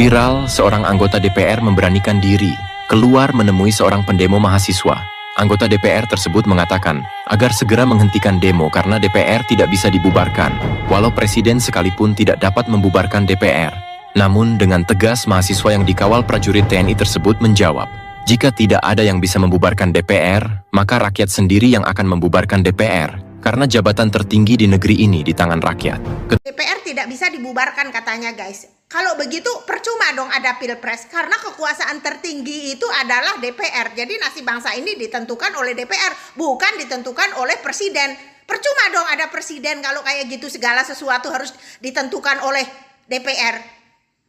Viral, seorang anggota DPR memberanikan diri keluar menemui seorang pendemo mahasiswa. Anggota DPR tersebut mengatakan agar segera menghentikan demo karena DPR tidak bisa dibubarkan, walau presiden sekalipun tidak dapat membubarkan DPR. Namun dengan tegas mahasiswa yang dikawal prajurit TNI tersebut menjawab, jika tidak ada yang bisa membubarkan DPR, maka rakyat sendiri yang akan membubarkan DPR, karena jabatan tertinggi di negeri ini di tangan rakyat. DPR tidak bisa dibubarkan katanya guys. Kalau begitu percuma dong ada pilpres, karena kekuasaan tertinggi itu adalah DPR. Jadi nasib bangsa ini ditentukan oleh DPR, bukan ditentukan oleh presiden. Percuma dong ada presiden kalau kayak gitu, segala sesuatu harus ditentukan oleh DPR.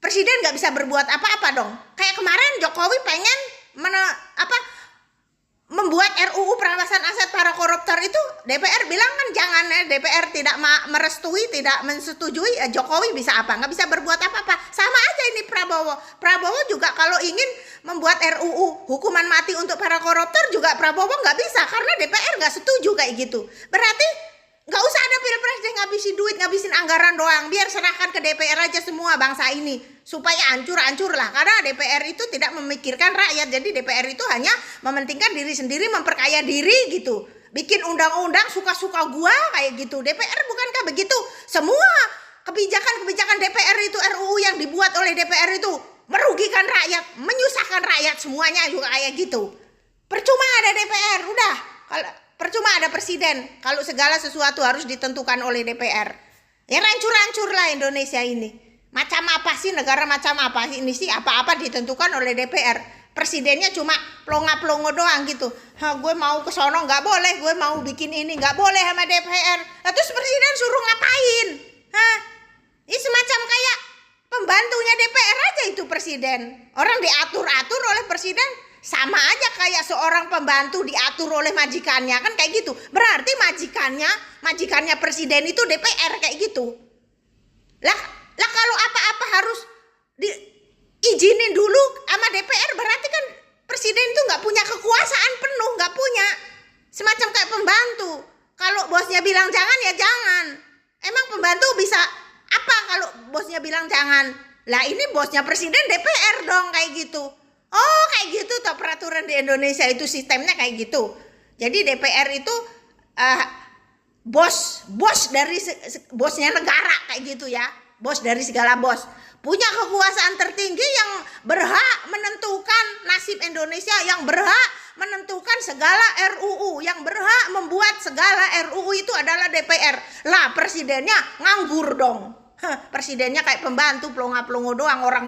Presiden nggak bisa berbuat apa-apa dong. Kayak kemarin Jokowi pengen membuat RUU perampasan aset para koruptor itu, DPR bilang kan jangan, DPR tidak merestui, tidak mensetujui, Jokowi bisa apa? Nggak bisa berbuat apa-apa. Sama aja ini Prabowo juga kalau ingin membuat RUU hukuman mati untuk para koruptor juga Prabowo nggak bisa karena DPR nggak setuju kayak gitu. Berarti nggak usah ada pilpres deh, ngabisin duit, ngabisin anggaran doang, biar serahkan ke DPR aja semua bangsa ini supaya hancur-hancur lah, karena DPR itu tidak memikirkan rakyat. Jadi DPR itu hanya mementingkan diri sendiri, memperkaya diri gitu, bikin undang-undang suka-suka gua kayak gitu. DPR bukankah begitu? Semua kebijakan-kebijakan DPR itu, RUU yang dibuat oleh DPR itu merugikan rakyat, menyusahkan rakyat, semuanya juga kayak gitu. Percuma ada DPR, udah. Kalau percuma ada presiden kalau segala sesuatu harus ditentukan oleh DPR. Ya hancur-hancur lah Indonesia ini. Macam apa sih, negara macam apa sih ini sih, apa-apa ditentukan oleh DPR. Presidennya cuma plonga-plongo doang gitu. Gue mau ke sono nggak boleh, gue mau bikin ini nggak boleh sama DPR. Nah, terus presiden suruh ngapain? Ini semacam kayak pembantunya DPR aja itu presiden. Orang diatur-atur oleh presiden, sama aja kayak seorang pembantu diatur oleh majikannya, kan kayak gitu. Berarti majikannya presiden itu DPR kayak gitu. Lah kalau apa-apa harus diizinin dulu sama DPR, berarti kan presiden itu nggak punya kekuasaan penuh, nggak punya. Semacam kayak pembantu. Kalau bosnya bilang jangan ya jangan. Emang pembantu bisa apa kalau bosnya bilang jangan? Lah ini bosnya presiden DPR dong kayak gitu. Oh kayak gitu toh peraturan di Indonesia itu, sistemnya kayak gitu. Jadi DPR itu bos dari bosnya negara kayak gitu ya. Bos dari segala bos, punya kekuasaan tertinggi yang berhak menentukan nasib Indonesia, yang berhak menentukan segala RUU, yang berhak membuat segala RUU itu adalah DPR. Lah presidennya nganggur dong. Presidennya kayak pembantu, plonga-plongo doang, orang